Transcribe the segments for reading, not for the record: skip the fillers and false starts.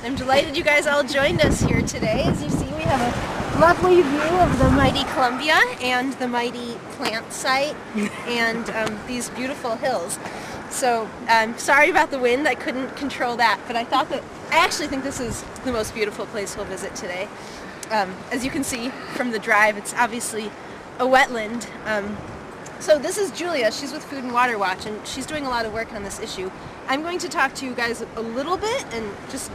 I'm delighted you guys all joined us here today. As you see, we have a lovely view of the mighty Columbia and the mighty plant site and these beautiful hills. So I'm sorry about the wind, I couldn't control that, but I actually think this is the most beautiful place we'll visit today. As you can see from the drive, it's obviously a wetland. So this is Julia, she's with Food and Water Watch, and she's doing a lot of work on this issue. I'm going to talk to you guys a little bit and just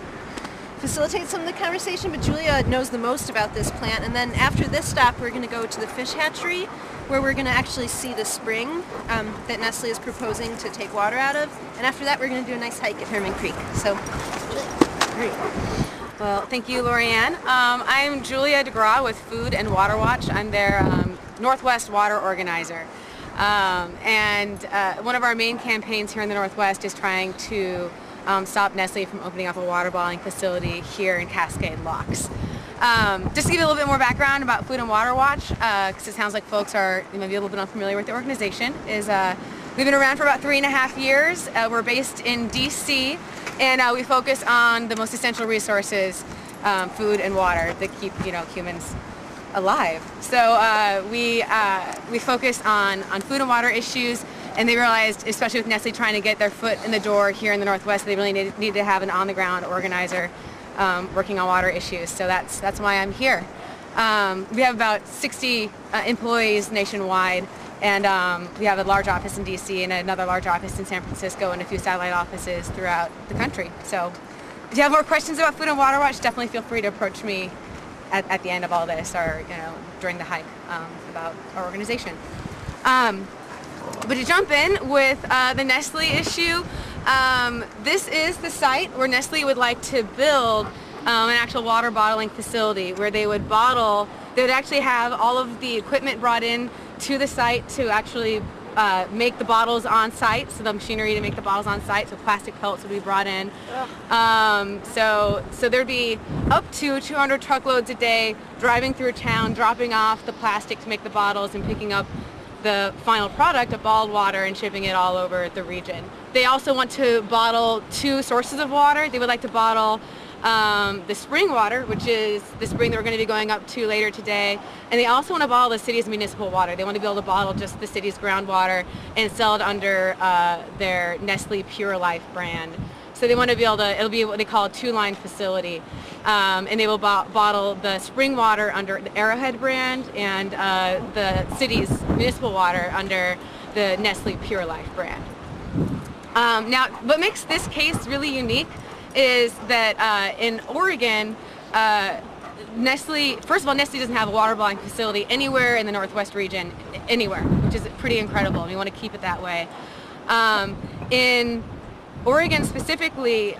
facilitate some of the conversation, but Julia knows the most about this plant. And then after this stop, we're going to go to the fish hatchery, where we're going to actually see the spring that Nestle is proposing to take water out of. And after that, we're going to do a nice hike at Herman Creek. So, great. Well, thank you, Loriann. I'm Julia DeGraw with Food and Water Watch. I'm their Northwest Water Organizer. One of our main campaigns here in the Northwest is trying to stop Nestle from opening up a water bottling facility here in Cascade Locks. Just to give you a little bit more background about Food and Water Watch, because it sounds like folks are maybe a little bit unfamiliar with the organization, we've been around for about 3.5 years. We're based in DC, and we focus on the most essential resources, food and water, that keep humans alive. So we focus on food and water issues, and they realized, especially with Nestle trying to get their foot in the door here in the Northwest, they really need to have an on-the-ground organizer working on water issues. So that's why I'm here. We have about 60 employees nationwide, and we have a large office in DC and another large office in San Francisco and a few satellite offices throughout the country. So if you have more questions about Food and Water Watch, definitely feel free to approach me at the end of all this, or during the hike, about our organization. But to jump in with the Nestle issue, this is the site where Nestle would like to build an actual water bottling facility where they would actually have all of the equipment brought in to the site to actually make the bottles on site, so the machinery to make the bottles on site, so plastic pellets would be brought in. So there'd be up to 200 truckloads a day driving through town, dropping off the plastic to make the bottles and picking up the final product of bottled water and shipping it all over the region. They also want to bottle 2 sources of water. They would like to bottle the spring water, which is the spring that we're going to be going up to later today, and they also want to bottle the city's municipal water. They want to be able to bottle just the city's groundwater and sell it under their Nestle Pure Life brand. So they want to be able to, it'll be what they call a 2-line facility, and they will bottle the spring water under the Arrowhead brand and the city's municipal water under the Nestle Pure Life brand. Now, what makes this case really unique is that in Oregon, Nestle, first of all, Nestle doesn't have a water bottling facility anywhere in the Northwest region, anywhere, which is pretty incredible. We want to keep it that way. In Oregon specifically,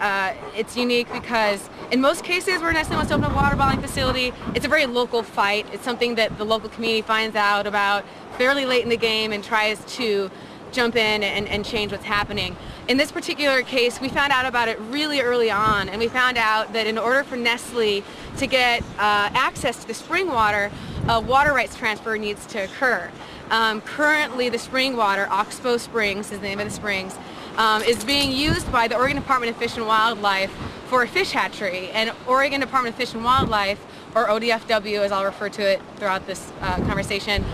it's unique because in most cases where Nestle wants to open a water bottling facility, it's a very local fight. It's something that the local community finds out about fairly late in the game and tries to jump in and change what's happening. In this particular case, we found out about it really early on, and we found out that in order for Nestle to get access to the spring water, a water rights transfer needs to occur. Currently, the spring water, Oxbow Springs is the name of the springs, is being used by the Oregon Department of Fish and Wildlife for a fish hatchery, and Oregon Department of Fish and Wildlife, or ODFW as I'll refer to it throughout this conversation,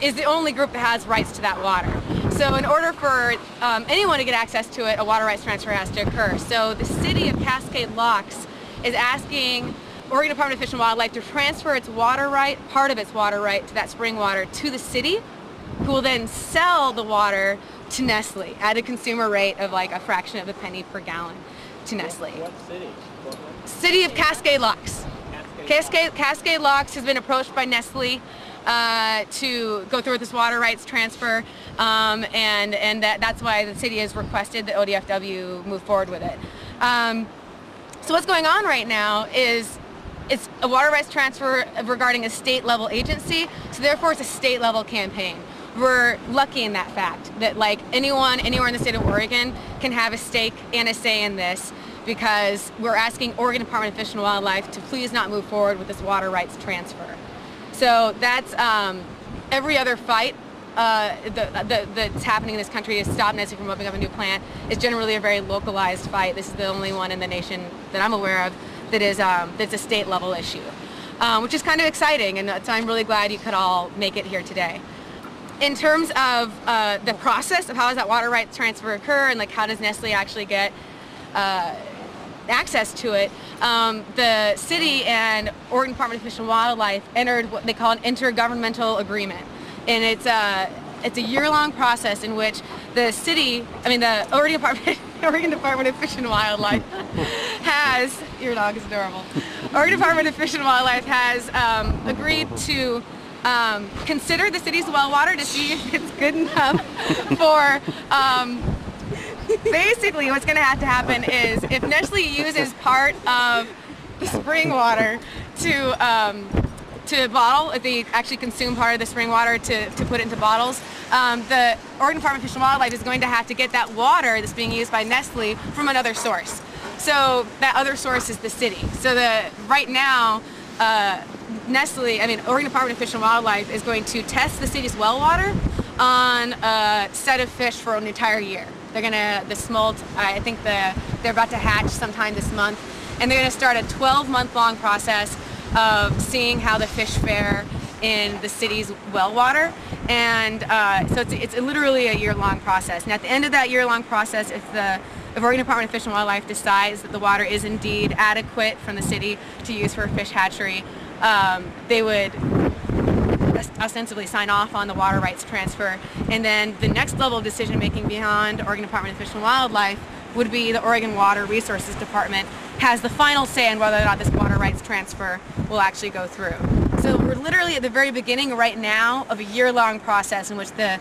is the only group that has rights to that water. So in order for anyone to get access to it, a water rights transfer has to occur. So the city of Cascade Locks is asking Oregon Department of Fish and Wildlife to transfer its water right, part of its water right to that spring water, to the city, who will then sell the water to Nestle at a consumer rate of like a fraction of a penny per gallon to Nestle. What city? City of Cascade Locks. Cascade Locks has been approached by Nestle to go through with this water rights transfer, and that's why the city has requested that ODFW move forward with it. So what's going on right now is it's a water rights transfer regarding a state-level agency, so therefore it's a state-level campaign. We're lucky in that fact that like anyone anywhere in the state of Oregon can have a stake and a say in this, because we're asking Oregon Department of Fish and Wildlife to please not move forward with this water rights transfer. So that's every other fight that's happening in this country to stop Nestle from opening up a new plant is generally a very localized fight. This is the only one in the nation that I'm aware of that is that's a state level issue, which is kind of exciting, and so I'm really glad you could all make it here today. In terms of the process of how does that water rights transfer occur, and like how does Nestle actually get access to it, the city and Oregon Department of Fish and Wildlife entered what they call an intergovernmental agreement, and it's a year-long process in which the Oregon Department of Fish and Wildlife has, your dog is adorable, Oregon Department of Fish and Wildlife has agreed to consider the city's well water to see if it's good enough for, basically what's going to have to happen is if Nestle uses part of the spring water to bottle, if they actually consume part of the spring water to put it into bottles, the Oregon Department of Fish and Wildlife is going to have to get that water that's being used by Nestle from another source. So that other source is the city. So right now, Oregon Department of Fish and Wildlife is going to test the city's well water on a set of fish for an entire year. The smolt, I think they're about to hatch sometime this month, and they're going to start a 12-month-long process of seeing how the fish fare in the city's well water. And so it's literally a year-long process. And at the end of that year-long process, if Oregon Department of Fish and Wildlife decides that the water is indeed adequate from the city to use for a fish hatchery, they would ostensibly sign off on the water rights transfer. And then the next level of decision making beyond Oregon Department of Fish and Wildlife would be the Oregon Water Resources Department has the final say on whether or not this water rights transfer will actually go through. So we're literally at the very beginning right now of a year-long process in which the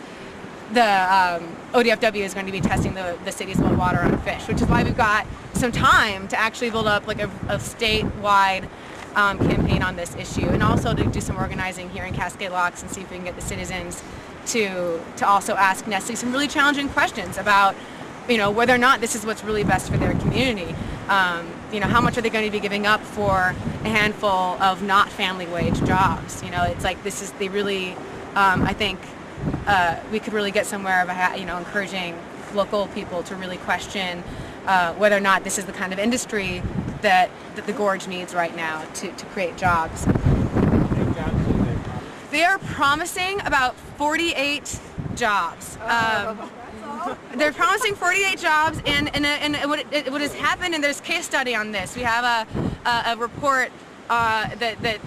ODFW is going to be testing the city's well water on fish, which is why we've got some time to actually build up like a statewide campaign on this issue, and also to do some organizing here in Cascade Locks and see if we can get the citizens to also ask Nestle some really challenging questions about, whether or not this is what's really best for their community. How much are they going to be giving up for a handful of not family wage jobs? It's like they really, I think we could really get somewhere about, encouraging local people to really question whether or not this is the kind of industry that the gorge needs right now to create jobs. They are promising about 48 jobs. They're promising 48 jobs, and what has happened, and there's case study on this. We have a report that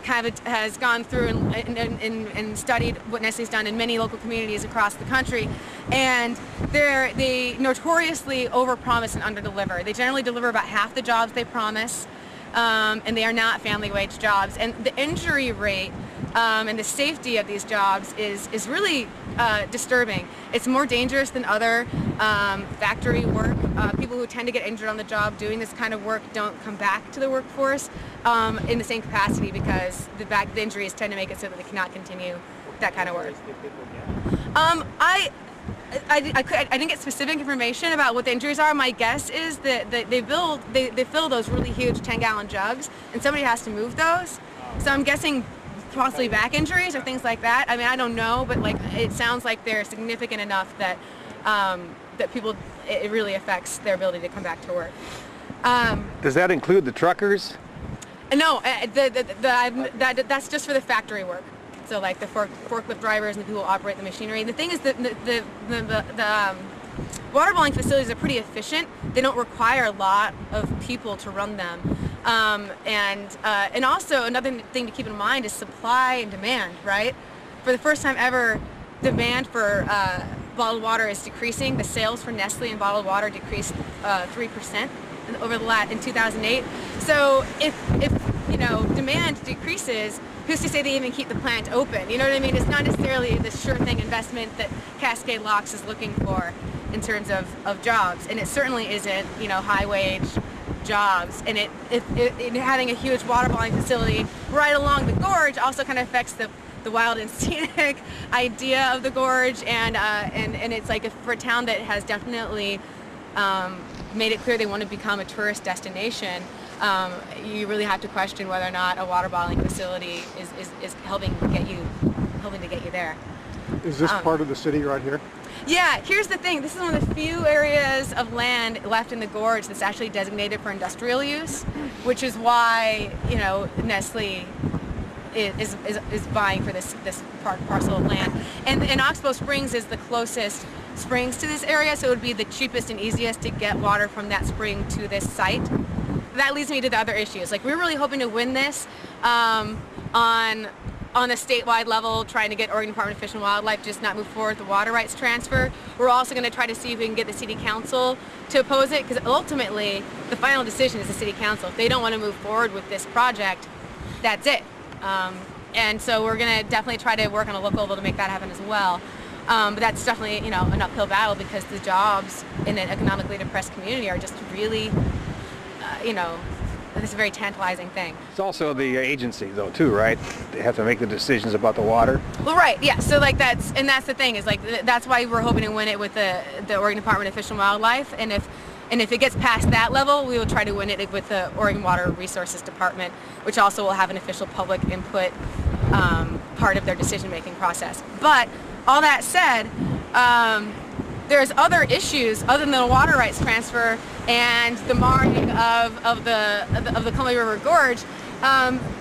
kind of has gone through and studied what Nestle's done in many local communities across the country, and they notoriously overpromise and underdeliver. They generally deliver about half the jobs they promise, and they are not family wage jobs. And the injury rate and the safety of these jobs is really disturbing. It's more dangerous than other factory work. People who tend to get injured on the job doing this kind of work don't come back to the workforce in the same capacity because the injuries tend to make it so that they cannot continue that kind of work. I didn't get specific information about what the injuries are. My guess is that they fill those really huge 10-gallon jugs, and somebody has to move those. So I'm guessing possibly back injuries or things like that. I mean, I don't know, but it sounds like they're significant enough that that people, it really affects their ability to come back to work. Does that include the truckers? No, that's just for the factory work. So like the forklift drivers and the people who operate the machinery. The thing is that the water bottling facilities are pretty efficient. They don't require a lot of people to run them. And also another thing to keep in mind is supply and demand, right? For the first time ever, demand for bottled water is decreasing. The sales for Nestle and bottled water decreased 3% in 2008. So if demand decreases, who's to say they even keep the plant open? You know what I mean? It's not necessarily the sure thing investment that Cascade Locks is looking for in terms of jobs, and it certainly isn't high wage jobs. And it having a huge water bottling facility right along the gorge also kind of affects the wild and scenic idea of the gorge, and it's like for a town that has definitely made it clear they want to become a tourist destination. You really have to question whether or not a water bottling facility is helping to get you there. Is this part of the city right here? Yeah, here's the thing. This is one of the few areas of land left in the gorge that's actually designated for industrial use, which is why, you know, Nestle is vying for this parcel of land. And Oxbow Springs is the closest springs to this area, so it would be the cheapest and easiest to get water from that spring to this site. That leads me to the other issues. Like, we're really hoping to win this on a statewide level, trying to get Oregon Department of Fish and Wildlife just not move forward with the water rights transfer. We're also going to try to see if we can get the city council to oppose it, because ultimately the final decision is the city council. If they don't want to move forward with this project, that's it. And so we're going to definitely try to work on a local level to make that happen as well. But that's definitely, you know, an uphill battle, because the jobs in an economically depressed community are just really, you know, it's a very tantalizing thing. It's also the agency, though, too, right? They have to make the decisions about the water. Well, right, yeah. So, like, that's the thing, is like that's why we're hoping to win it with the Oregon Department of Fish and Wildlife. And if it gets past that level, we will try to win it with the Oregon Water Resources Department, which also will have an official public input part of their decision-making process. But all that said, there's other issues other than the water rights transfer and the marring of the Columbia River Gorge.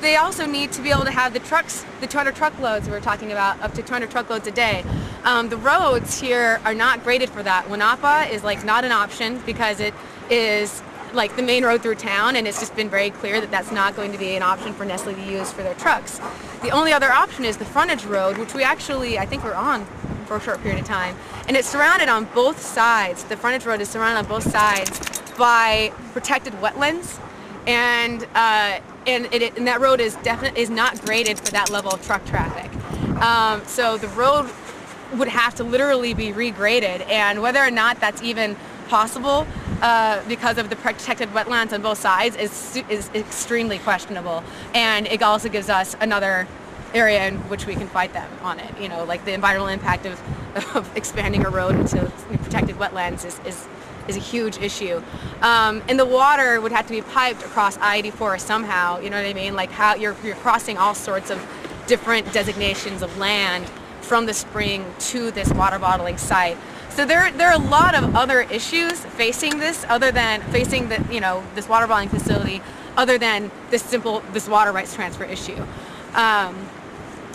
They also need to be able to have the trucks, the 200 truckloads we were talking about, up to 200 truckloads a day. The roads here are not graded for that. Winapa is like not an option, because it is like the main road through town, and it's just been very clear that that's not going to be an option for Nestle to use for their trucks. The only other option is the frontage road, which we actually, I think we're on for a short period of time, and it's surrounded on both sides. The frontage road is surrounded on both sides by protected wetlands, and that road is not graded for that level of truck traffic. So the road would have to literally be regraded, and whether or not that's even possible because of the protected wetlands on both sides is extremely questionable. And it also gives us another area in which we can fight them on it. You know, like the environmental impact of expanding a road into protected wetlands is a huge issue. And the water would have to be piped across I-84 somehow, you know what I mean? Like how you're crossing all sorts of different designations of land from the spring to this water bottling site. So there are a lot of other issues facing this, other than facing the, you know, this water bottling facility, other than this this water rights transfer issue.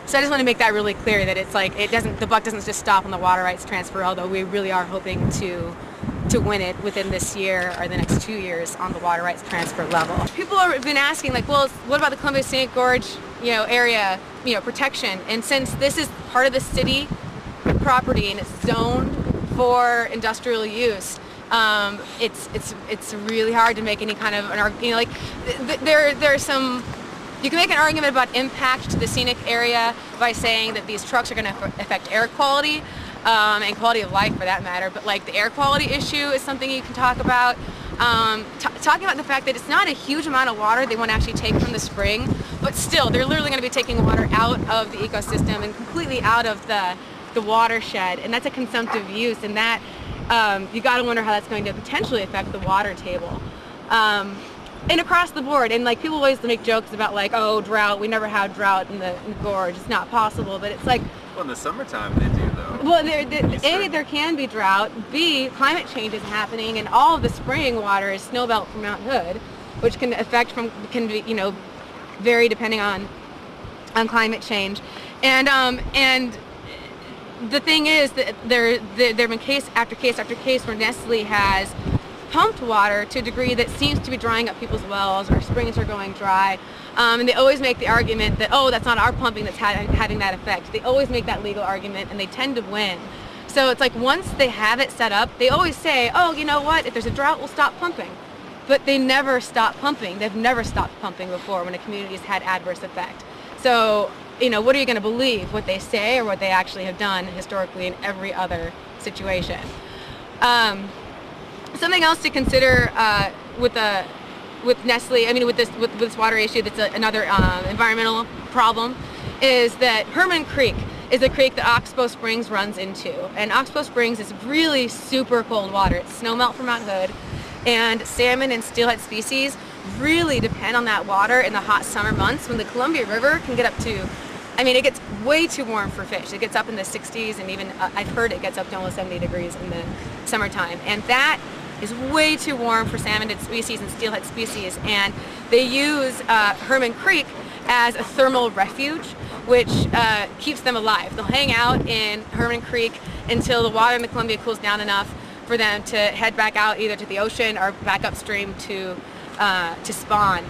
So I just want to make that really clear, that it's like the buck doesn't just stop on the water rights transfer, although we really are hoping to win it within this year or the next 2 years on the water rights transfer level. People have been asking, like, well, what about the Columbia Scenic Gorge, you know, area, you know, protection? And since this is part of the city property and it's zoned for industrial use, it's really hard to make any kind of an argument. You know, like there's some. You can make an argument about impact to the scenic area by saying that these trucks are going to affect air quality and quality of life, for that matter. But like the air quality issue is something you can talk about. Talking about the fact that it's not a huge amount of water they want to actually take from the spring, but still they're literally going to be taking water out of the ecosystem and completely out of the watershed, and that's a consumptive use, and that you got to wonder how that's going to potentially affect the water table. And across the board, and like people always make jokes about like, oh, drought, we never had drought in the gorge, it's not possible, but it's like, well, in the summertime they do though. Well, A, there can be drought, B, climate change is happening, and all of the spraying water is snowmelt from Mount Hood, which can be, you know, vary depending on climate change. And the thing is that there have been case after case after case where Nestle has pumped water to a degree that seems to be drying up people's wells, or springs are going dry. And they always make the argument that, oh, that's not our pumping that's having that effect. They always make that legal argument, and they tend to win. So it's like once they have it set up, they always say, oh, you know what, if there's a drought, we'll stop pumping. But they never stop pumping. They've never stopped pumping before when a community has had adverse effect. So, you know, what are you going to believe, what they say or what they actually have done historically in every other situation? Something else to consider with Nestle, I mean with this water issue, that's another environmental problem, is that Herman Creek is a creek that Oxbow Springs runs into. And Oxbow Springs is really super cold water. It's snowmelt from Mount Hood, and salmon and steelhead species really depend on that water in the hot summer months when the Columbia River can get up to I mean, it gets way too warm for fish. It gets up in the 60s, and even I've heard it gets up to almost 70 degrees in the summertime. And that is way too warm for salmonid species and steelhead species. And they use Herman Creek as a thermal refuge, which keeps them alive. They'll hang out in Herman Creek until the water in the Columbia cools down enough for them to head back out either to the ocean or back upstream to spawn.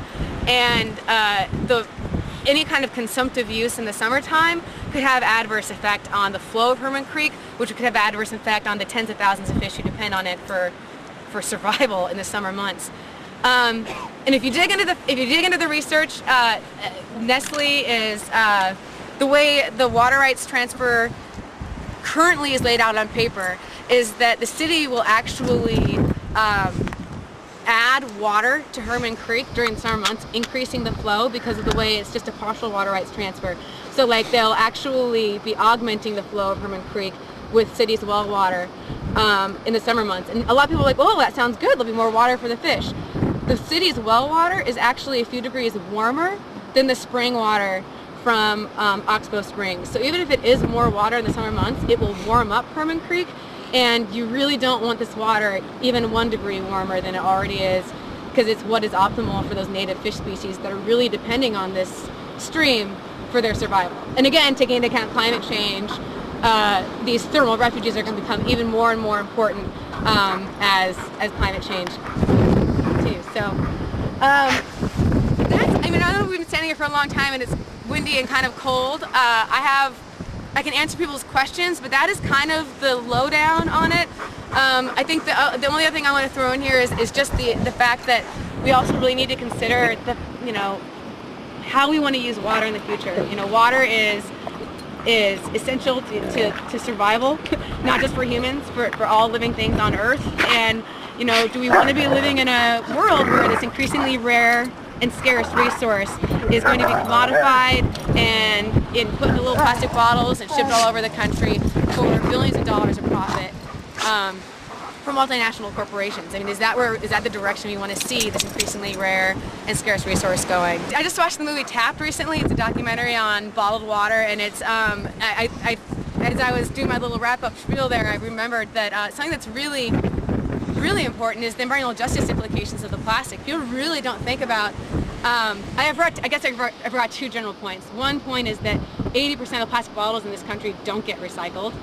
And any kind of consumptive use in the summertime could have adverse effect on the flow of Herman Creek, which could have adverse effect on the tens of thousands of fish who depend on it for survival in the summer months. And if you dig into the research, Nestle is the way the water rights transfer currently is laid out on paper is that the city will actually add water to Herman Creek during the summer months, increasing the flow because of the way it's just a partial water rights transfer. So like they'll actually be augmenting the flow of Herman Creek with city's well water in the summer months. And a lot of people are like, oh, that sounds good, there'll be more water for the fish. The city's well water is actually a few degrees warmer than the spring water from Oxbow Springs. So even if it is more water in the summer months, it will warm up Herman Creek, and you really don't want this water even 1 degree warmer than it already is, because it's what is optimal for those native fish species that are really depending on this stream for their survival. And again, taking into account climate change, these thermal refuges are going to become even more and more important as climate change continues. So I mean, I know we've been standing here for a long time and it's windy and kind of cold. I can answer people's questions, but that is kind of the lowdown on it. I think the only other thing I want to throw in here is just the fact that we also really need to consider how we want to use water in the future. Water is essential to survival, not just for humans, for all living things on Earth. And do we want to be living in a world where this increasingly rare and scarce resource is going to be commodified and put into little plastic bottles and shipped all over the country for billions of dollars of profit for multinational corporations? I mean, is that the direction we want to see this increasingly rare and scarce resource going? I just watched the movie Tapped recently. It's a documentary on bottled water, and it's as I was doing my little wrap-up spiel there, I remembered that something that's really important is the environmental justice implications of the plastic. People really don't think about. I forgot 2 general points. One point is that 80% of plastic bottles in this country don't get recycled.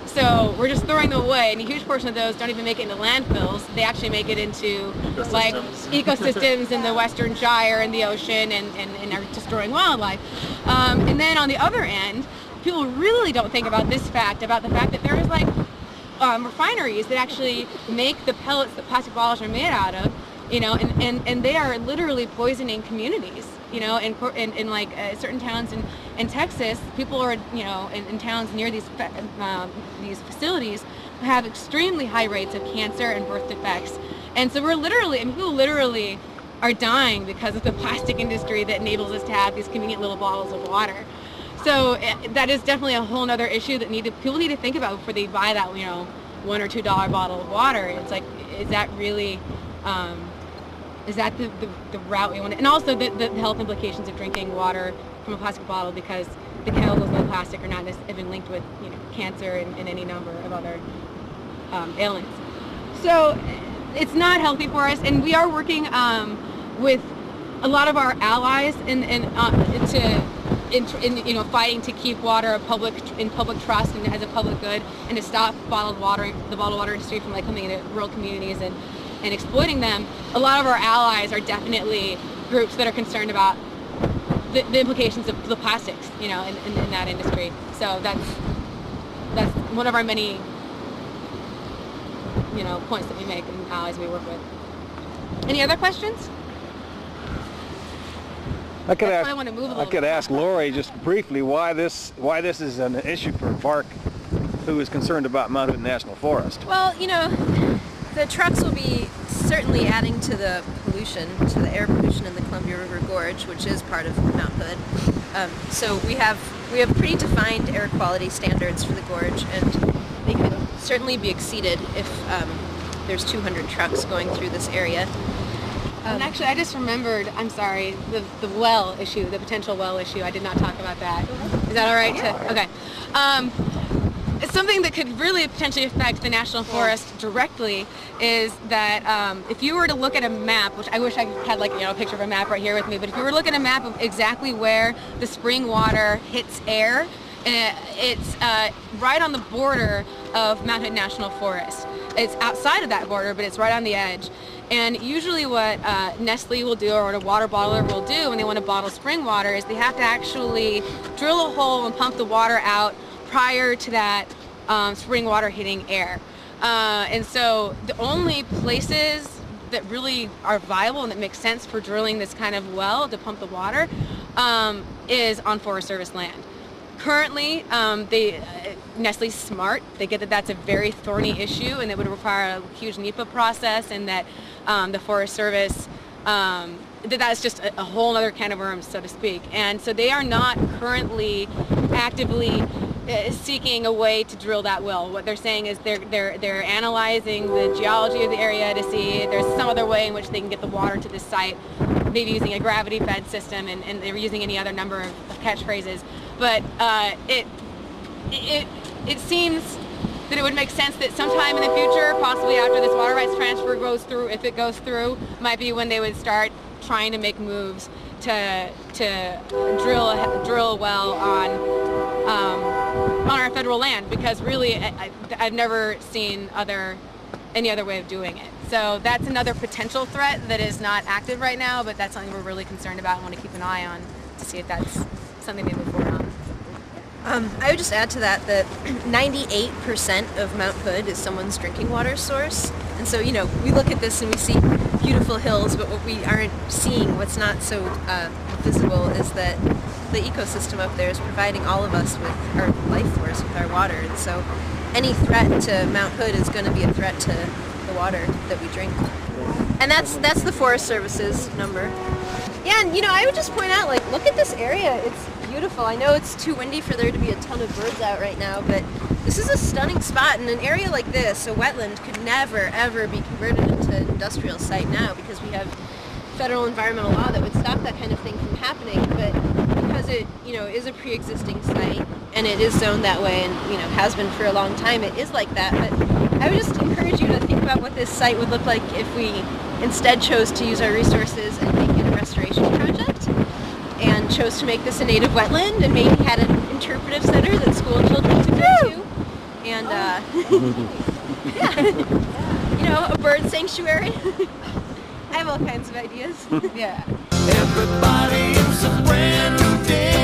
So we're just throwing them away, and a huge portion of those don't even make it into landfills. They actually make it into ecosystems in the Western Gyre and the ocean, and are destroying wildlife. And then on the other end, people really don't think about the fact that there is refineries that actually make the pellets that plastic bottles are made out of, and they are literally poisoning communities. In certain towns in Texas, people are in towns near these facilities have extremely high rates of cancer and birth defects. And so people literally are dying because of the plastic industry that enables us to have these convenient little bottles of water. So that is definitely a whole other issue that people need to think about before they buy that $1 or $2 bottle of water. It's like, is that really is that the route we want to? And also the health implications of drinking water from a plastic bottle, because the chemicals in the plastic are not have been linked with cancer and any number of other ailments. So it's not healthy for us, and we are working with a lot of our allies in fighting to keep water in public trust and as a public good, and to stop the bottled water industry from coming into rural communities and exploiting them. A lot of our allies are definitely groups that are concerned about the implications of the plastics, in that industry. So that's one of our many, points that we make and allies we work with. Any other questions? I could ask Lori just briefly why this is an issue for Park, who is concerned about Mount National Forest. Well, the trucks will be certainly adding to the pollution, to the air pollution in the Columbia River Gorge, which is part of Mount Hood. So we have pretty defined air quality standards for the gorge, and they could certainly be exceeded if there's 200 trucks going through this area. And actually, I just remembered, I'm sorry, the well issue, the potential well issue. I did not talk about that. Is that all right? Okay. It's something that could really potentially affect the National Forest directly is that if you were to look at a map, which I wish I had like, a picture of a map right here with me, but if you were to look at a map of exactly where the spring water hits air, it's right on the border of Mount Hood National Forest. It's outside of that border, but it's right on the edge. And usually what Nestle will do, or what a water bottler will do when they want to bottle spring water, is they have to actually drill a hole and pump the water out prior to that spring water hitting air. And so the only places that really are viable and that make sense for drilling this kind of well to pump the water is on Forest Service land. Currently, Nestle's smart. They get that that's a very thorny issue and it would require a huge NEPA process, and that the Forest Service, that's just a whole other can of worms, so to speak. And so they are not currently actively seeking a way to drill that well. What they're saying is they're analyzing the geology of the area to see if there's some other way in which they can get the water to this site, maybe using a gravity fed system, and they're using any other number of catchphrases. But it seems that it would make sense that sometime in the future, possibly after this water rights transfer goes through, if it goes through, might be when they would start trying to make moves to drill a well on our federal land, because really I've never seen any other way of doing it. So that's another potential threat that is not active right now, but that's something we're really concerned about and want to keep an eye on to see if that's something they move forward on. I would just add to that 98% of Mount Hood is someone's drinking water source. And so, we look at this and we see beautiful hills, but what we aren't seeing, what's not so visible, is that the ecosystem up there is providing all of us with our life force, with our water. And so any threat to Mount Hood is going to be a threat to the water that we drink. And that's the Forest Service's number. Yeah, and I would just point out, look at this area. It's beautiful. I know it's too windy for there to be a ton of birds out right now, but this is a stunning spot. And an area like this, a wetland, could never, ever be converted into an industrial site now, because we have federal environmental law that would stop that kind of thing from happening. But because it, is a pre-existing site, and it is zoned that way, and, has been for a long time, it is like that. But I would just encourage you to think about what this site would look like if we instead chose to use our resources and make it a restoration project, and chose to make this a native wetland, and maybe had an interpretive center that school children could go to, and a bird sanctuary. I have all kinds of ideas. Yeah. Everybody is a brand new day.